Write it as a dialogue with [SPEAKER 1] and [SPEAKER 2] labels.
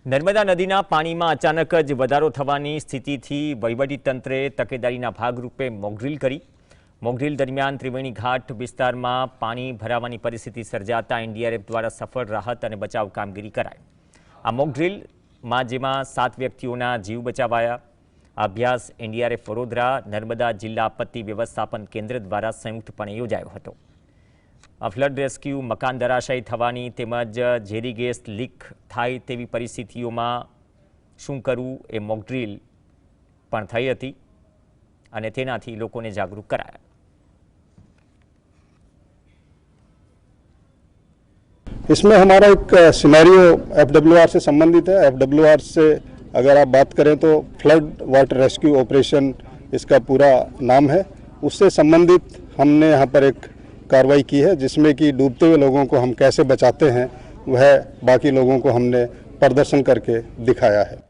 [SPEAKER 1] નર્મદા નદીના પાણીમાં અચાનક જ વધારો થવાની સ્થિતિથી વહીવટીતંત્રે તકેદારીના ભાગરૂપે મોકડ્રીલ કરી. મોકડ્રીલ દરમિયાન ત્રિવેણી ઘાટ વિસ્તારમાં પાણી ભરાવાની પરિસ્થિતિ સર્જાતા એનડીઆરએફ દ્વારા સફળ રાહત અને બચાવ કામગીરી કરાઈ. આ મોકડ્રીલમાં જેમાં 7 વ્યક્તિઓના જીવ બચાવાયા. અભ્યાસ એનડીઆરએફ વડોદરા, નર્મદા જિલ્લા આપત્તિ વ્યવસ્થાપન કેન્દ્ર દ્વારા સંયુક્તપણે યોજાયો હતો. ફ્લડ રેસ્ક્યુ, મકાન ધરાશાયી થવાની તેમજ ઝેરી ગેસ લીક થાય તેવી પરિસ્થિતિઓમાં શું કરવું એ મોકડ્રીલ પણ થઈ હતી અને તેનાથી લોકોને જાગૃત કરાયા.
[SPEAKER 2] इसमें हमारा एक सिनेरियो एफडब्ल्यूआर से संबंधित है। एफडब्ल्यूआर से अगर आप बात करें तो फ्लड वाटर रेस्क्यू ऑपरेशन इसका पूरा नाम है। उससे संबंधित हमने यहाँ पर एक कार्रवाई की है, जिसमें कि डूबते हुए लोगों को हम कैसे बचाते हैं वह बाकी लोगों को हमने प्रदर्शन करके दिखाया है।